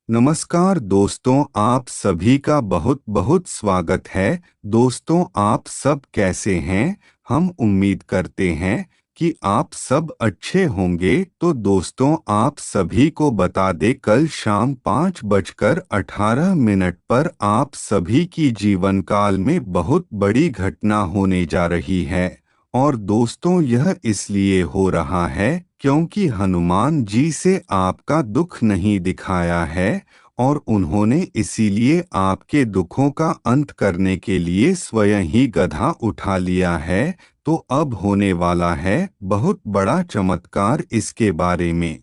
नमस्कार दोस्तों, आप सभी का बहुत बहुत स्वागत है। दोस्तों, आप सब कैसे हैं? हम उम्मीद करते हैं कि आप सब अच्छे होंगे। तो दोस्तों, आप सभी को बता दें, कल शाम 5:18 पर आप सभी की जीवन काल में बहुत बड़ी घटना होने जा रही है। और दोस्तों, यह इसलिए हो रहा है क्योंकि हनुमान जी से आपका दुख नहीं दिखाया है, और उन्होंने इसीलिए आपके दुखों का अंत करने के लिए स्वयं ही गधा उठा लिया है। तो अब होने वाला है बहुत बड़ा चमत्कार इसके बारे में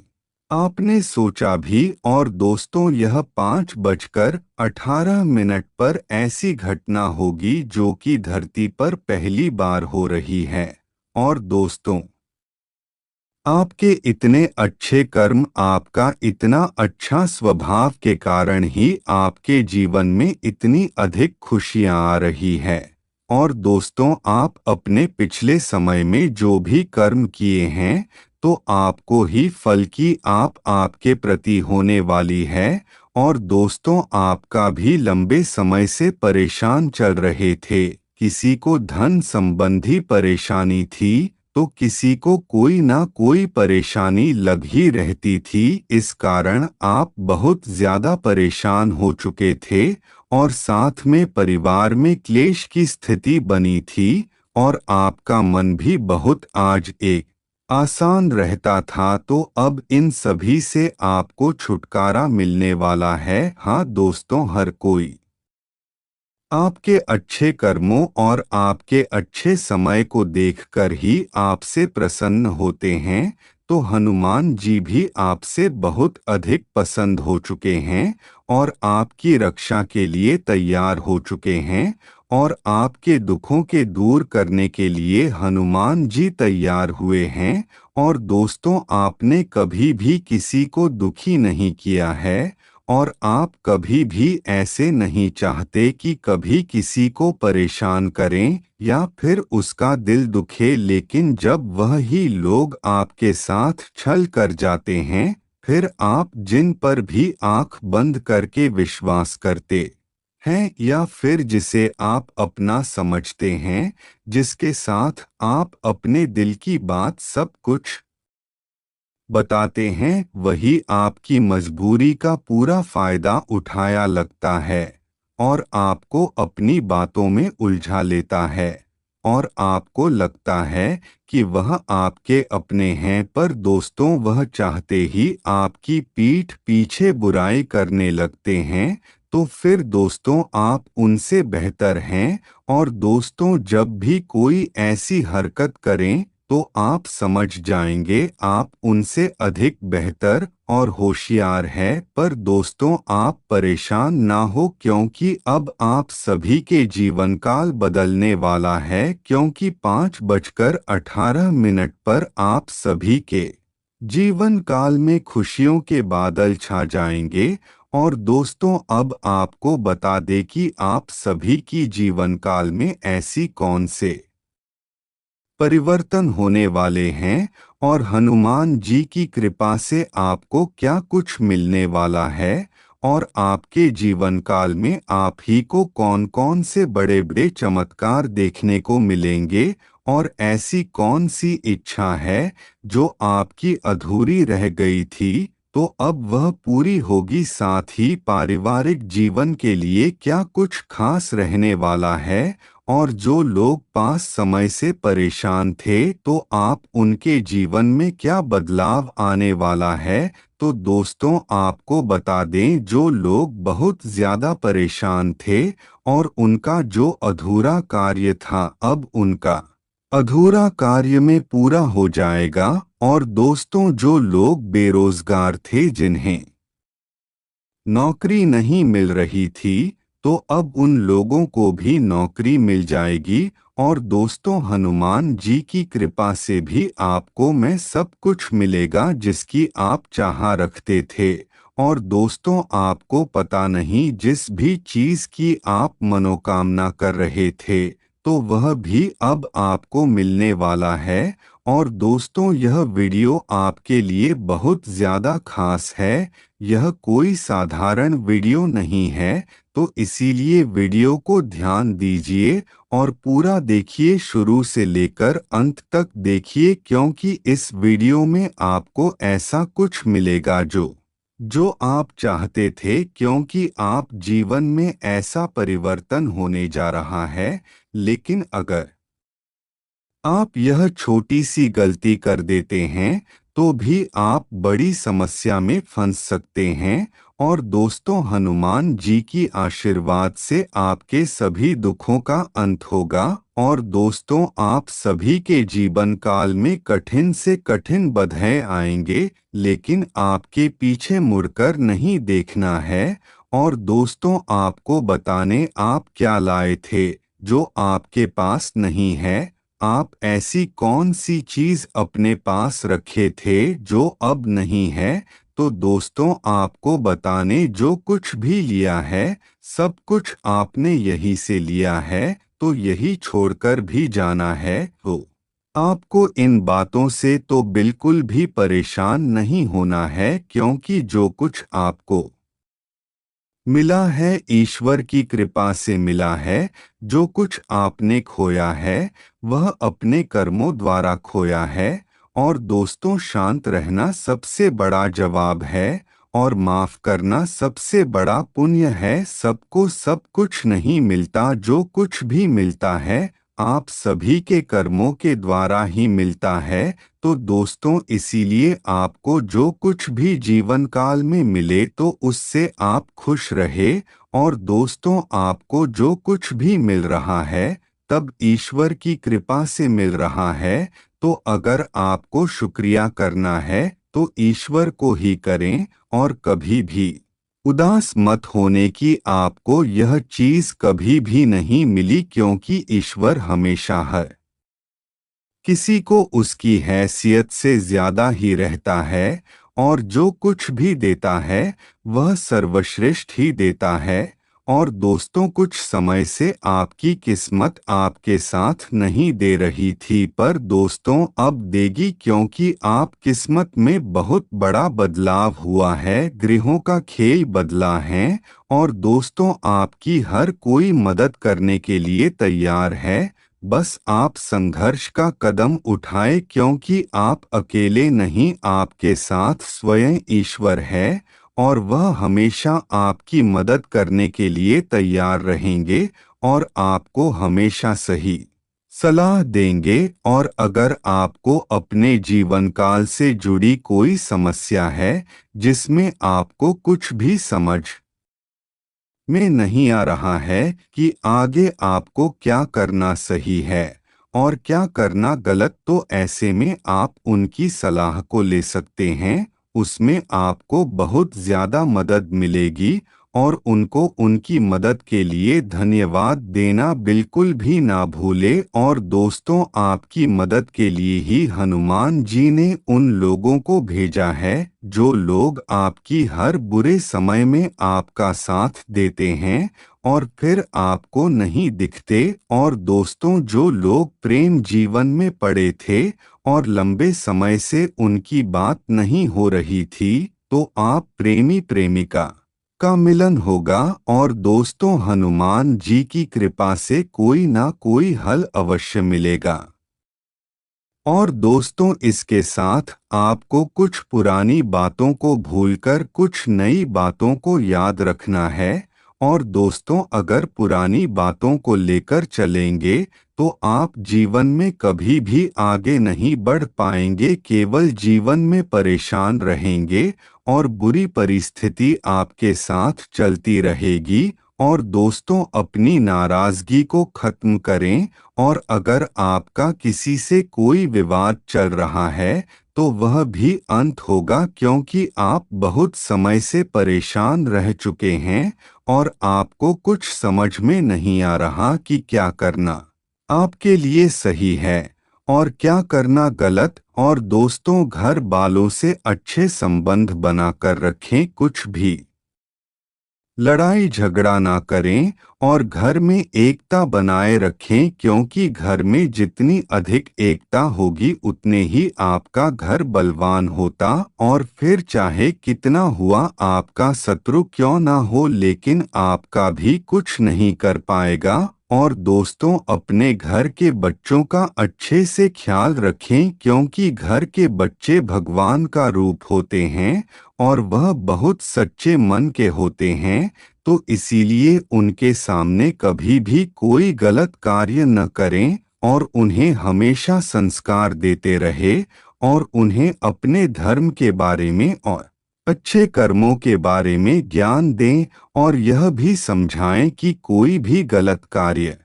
आपने सोचा भी। और दोस्तों, यह 5:18 पर ऐसी घटना होगी जो कि धरती पर पहली बार हो रही है। और दोस्तों, आपके इतने अच्छे कर्म, आपका इतना अच्छा स्वभाव के कारण ही आपके जीवन में इतनी अधिक खुशियां आ रही है। और दोस्तों, आप अपने पिछले समय में जो भी कर्म किए हैं, तो आपको ही फल की आप आपके प्रति होने वाली है। और दोस्तों, आपका भी लंबे समय से परेशान चल रहे थे, किसी को धन संबंधी परेशानी थी, तो किसी को कोई ना कोई परेशानी लग ही रहती थी। इस कारण आप बहुत ज्यादा परेशान हो चुके थे, और साथ में परिवार में क्लेश की स्थिति बनी थी। और आपका मन भी बहुत आज एक आसान रहता था। तो अब इन सभी से आपको छुटकारा मिलने वाला है। हाँ दोस्तों, हर कोई आपके अच्छे कर्मों और आपके अच्छे समय को देखकर ही आपसे प्रसन्न होते हैं। तो हनुमान जी भी आपसे बहुत अधिक पसंद हो चुके हैं, और आपकी रक्षा के लिए तैयार हो चुके हैं। और आपके दुखों के दूर करने के लिए हनुमान जी तैयार हुए हैं। और दोस्तों, आपने कभी भी किसी को दुखी नहीं किया है, और आप कभी भी ऐसे नहीं चाहते कि कभी किसी को परेशान करें या फिर उसका दिल दुखे। लेकिन जब वह ही लोग आपके साथ छल कर जाते हैं, फिर आप जिन पर भी आंख बंद करके विश्वास करते हैं, या फिर जिसे आप अपना समझते हैं, जिसके साथ आप अपने दिल की बात सब कुछ बताते हैं, वही आपकी मजबूरी का पूरा फायदा उठाया लगता है, और आपको अपनी बातों में उलझा लेता है। और आपको लगता है कि वह आपके अपने हैं, पर दोस्तों, वह चाहते ही आपकी पीठ पीछे बुराई करने लगते हैं। तो फिर दोस्तों, आप उनसे बेहतर हैं। और दोस्तों, जब भी कोई ऐसी हरकत करें, तो आप समझ जाएंगे आप उनसे अधिक बेहतर और होशियार है। पर दोस्तों, आप परेशान ना हो, क्योंकि अब आप सभी के जीवन काल बदलने वाला है। क्योंकि 5:18 पर आप सभी के जीवन काल में खुशियों के बादल छा जाएंगे। और दोस्तों, अब आपको बता दें कि आप सभी की जीवन काल में ऐसी कौन से परिवर्तन होने वाले हैं, और हनुमान जी की कृपा से आपको क्या कुछ मिलने वाला है, और आपके जीवन काल में आप ही को कौन कौन से बड़े बड़े चमत्कार देखने को मिलेंगे। और ऐसी कौन सी इच्छा है जो आपकी अधूरी रह गई थी, तो अब वह पूरी होगी। साथ ही पारिवारिक जीवन के लिए क्या कुछ खास रहने वाला है, और जो लोग पास समय से परेशान थे, तो आप उनके जीवन में क्या बदलाव आने वाला है। तो दोस्तों, आपको बता दें, जो लोग बहुत ज्यादा परेशान थे और उनका जो अधूरा कार्य था, अब उनका अधूरा कार्य में पूरा हो जाएगा। और दोस्तों, जो लोग बेरोजगार थे, जिन्हें नौकरी नहीं मिल रही थी, तो अब उन लोगों को भी नौकरी मिल जाएगी। और दोस्तों, हनुमान जी की कृपा से भी आपको में सब कुछ मिलेगा जिसकी आप चाह रखते थे। और दोस्तों, आपको पता नहीं, जिस भी चीज की आप मनोकामना कर रहे थे, तो वह भी अब आपको मिलने वाला है। और दोस्तों, यह वीडियो आपके लिए बहुत ज़्यादा खास है। यह कोई साधारण वीडियो नहीं है, तो इसीलिए वीडियो को ध्यान दीजिए और पूरा देखिए, शुरू से लेकर अंत तक देखिए, क्योंकि इस वीडियो में आपको ऐसा कुछ मिलेगा जो आप चाहते थे, क्योंकि आप जीवन में ऐसा परिवर्तन होने जा रहा है। लेकिन अगर आप यह छोटी सी गलती कर देते हैं, तो भी आप बड़ी समस्या में फंस सकते हैं। और दोस्तों, हनुमान जी की आशीर्वाद से आपके सभी दुखों का अंत होगा। और दोस्तों, आप सभी के जीवन काल में कठिन से कठिन बाधाएं आएंगे, लेकिन आपके पीछे मुड़कर नहीं देखना है। और दोस्तों, आपको बताने आप क्या लाए थे जो आपके पास नहीं है। आप ऐसी कौन सी चीज अपने पास रखे थे जो अब नहीं है। तो दोस्तों, आपको बताने जो कुछ भी लिया है, सब कुछ आपने यही से लिया है, तो यही छोड़कर भी जाना है। तो आपको इन बातों से तो बिल्कुल भी परेशान नहीं होना है, क्योंकि जो कुछ आपको मिला है ईश्वर की कृपा से मिला है। जो कुछ आपने खोया है, वह अपने कर्मों द्वारा खोया है। और दोस्तों, शांत रहना सबसे बड़ा जवाब है, और माफ करना सबसे बड़ा पुण्य है। सबको सब कुछ नहीं मिलता, जो कुछ भी मिलता है आप सभी के कर्मों के द्वारा ही मिलता है। तो दोस्तों, इसीलिए आपको जो कुछ भी जीवन काल में मिले, तो उससे आप खुश रहे। और दोस्तों, आपको जो कुछ भी मिल रहा है, तब ईश्वर की कृपा से मिल रहा है। तो अगर आपको शुक्रिया करना है, तो ईश्वर को ही करें, और कभी भी उदास मत होने की। आपको यह चीज कभी भी नहीं मिली, क्योंकि ईश्वर हमेशा हर किसी को उसकी हैसियत से ज्यादा ही रहता है। और जो कुछ भी देता है, वह सर्वश्रेष्ठ ही देता है। और दोस्तों, कुछ समय से आपकी किस्मत आपके साथ नहीं दे रही थी, पर दोस्तों अब देगी, क्योंकि आप किस्मत में बहुत बड़ा बदलाव हुआ है। ग्रहों का खेल बदला है, और दोस्तों आपकी हर कोई मदद करने के लिए तैयार है। बस आप संघर्ष का कदम उठाएं, क्योंकि आप अकेले नहीं, आपके साथ स्वयं ईश्वर है, और वह हमेशा आपकी मदद करने के लिए तैयार रहेंगे, और आपको हमेशा सही सलाह देंगे। और अगर आपको अपने जीवन काल से जुड़ी कोई समस्या है, जिसमें आपको कुछ भी समझ में नहीं आ रहा है कि आगे आपको क्या करना सही है और क्या करना गलत, तो ऐसे में आप उनकी सलाह को ले सकते हैं। उसमें आपको बहुत ज़्यादा मदद मिलेगी, और उनको उनकी मदद के लिए धन्यवाद देना बिल्कुल भी ना भूले। और दोस्तों, आपकी मदद के लिए ही हनुमान जी ने उन लोगों को भेजा है, जो लोग आपकी हर बुरे समय में आपका साथ देते हैं और फिर आपको नहीं दिखते। और दोस्तों, जो लोग प्रेम जीवन में पड़े थे और लंबे समय से उनकी बात नहीं हो रही थी, तो आप प्रेमी प्रेमिका का मिलन होगा। और दोस्तों, हनुमान जी की कृपा से कोई ना कोई हल अवश्य मिलेगा। और दोस्तों, इसके साथ आपको कुछ पुरानी बातों को भूलकर कुछ नई बातों को याद रखना है। और दोस्तों, अगर पुरानी बातों को लेकर चलेंगे, तो आप जीवन में कभी भी आगे नहीं बढ़ पाएंगे, केवल जीवन में परेशान रहेंगे, और बुरी परिस्थिति आपके साथ चलती रहेगी। और दोस्तों, अपनी नाराजगी को खत्म करें। और अगर आपका किसी से कोई विवाद चल रहा है, तो वह भी अंत होगा, क्योंकि आप बहुत समय से परेशान रह चुके हैं, और आपको कुछ समझ में नहीं आ रहा कि क्या करना आपके लिए सही है और क्या करना गलत। और दोस्तों, घर वालों से अच्छे संबंध बनाकर रखें। कुछ भी लड़ाई झगड़ा ना करें और घर में एकता बनाए रखें, क्योंकि घर में जितनी अधिक एकता होगी उतने ही आपका घर बलवान होता। और फिर चाहे कितना हुआ आपका शत्रु क्यों ना हो, लेकिन आपका भी कुछ नहीं कर पाएगा। और दोस्तों, अपने घर के बच्चों का अच्छे से ख्याल रखें, क्योंकि घर के बच्चे भगवान का रूप होते हैं और वह बहुत सच्चे मन के होते हैं। तो इसीलिए उनके सामने कभी भी कोई गलत कार्य न करें और उन्हें हमेशा संस्कार देते रहे और उन्हें अपने धर्म के बारे में और अच्छे कर्मों के बारे में ज्ञान दें और यह भी समझाएं कि कोई भी गलत कार्य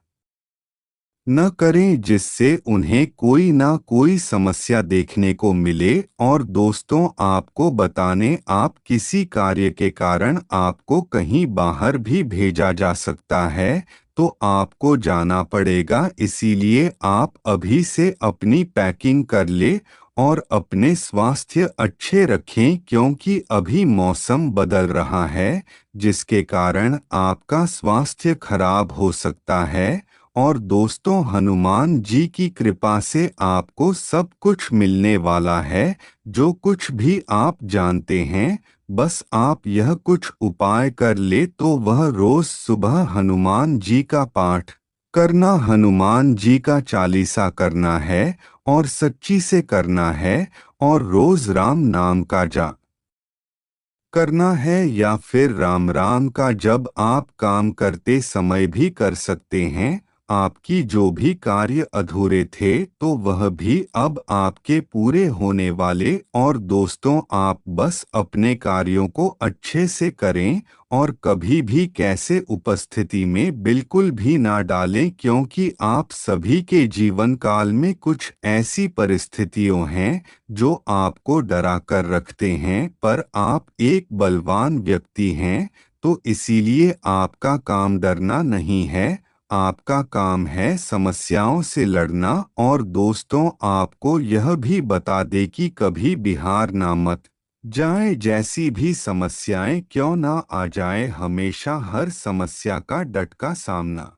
न करें जिससे उन्हें कोई ना कोई समस्या देखने को मिले। और दोस्तों, आपको बताने, आप किसी कार्य के कारण आपको कहीं बाहर भी भेजा जा सकता है, तो आपको जाना पड़ेगा। इसीलिए आप अभी से अपनी पैकिंग कर ले और अपने स्वास्थ्य अच्छे रखें, क्योंकि अभी मौसम बदल रहा है जिसके कारण आपका स्वास्थ्य खराब हो सकता है। और दोस्तों, हनुमान जी की कृपा से आपको सब कुछ मिलने वाला है। जो कुछ भी आप जानते हैं, बस आप यह कुछ उपाय कर ले तो वह रोज सुबह हनुमान जी का पाठ करना, हनुमान जी का चालीसा करना है और सच्ची से करना है। और रोज राम नाम का जाप करना है, या फिर राम राम का जब आप काम करते समय भी कर सकते हैं। आपकी जो भी कार्य अधूरे थे तो वह भी अब आपके पूरे होने वाले। और दोस्तों, आप बस अपने कार्यों को अच्छे से करें और कभी भी कैसे उपस्थिति में बिल्कुल भी ना डालें, क्योंकि आप सभी के जीवन काल में कुछ ऐसी परिस्थितियों हैं जो आपको डरा कर रखते हैं। पर आप एक बलवान व्यक्ति हैं, तो इसीलिए आपका काम डरना नहीं है, आपका काम है समस्याओं से लड़ना। और दोस्तों, आपको यह भी बता दे कि कभी बिहार ना मत जाए, जैसी भी समस्याएं क्यों ना आ जाए, हमेशा हर समस्या का डट का सामना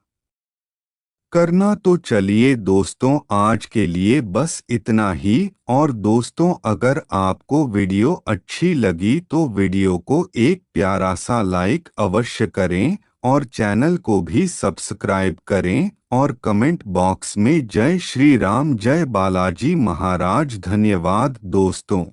करना। तो चलिए दोस्तों, आज के लिए बस इतना ही। और दोस्तों, अगर आपको वीडियो अच्छी लगी तो वीडियो को एक प्यारा सा लाइक अवश्य करें और चैनल को भी सब्सक्राइब करें और कमेंट बॉक्स में जय श्री राम, जय बालाजी महाराज। धन्यवाद दोस्तों।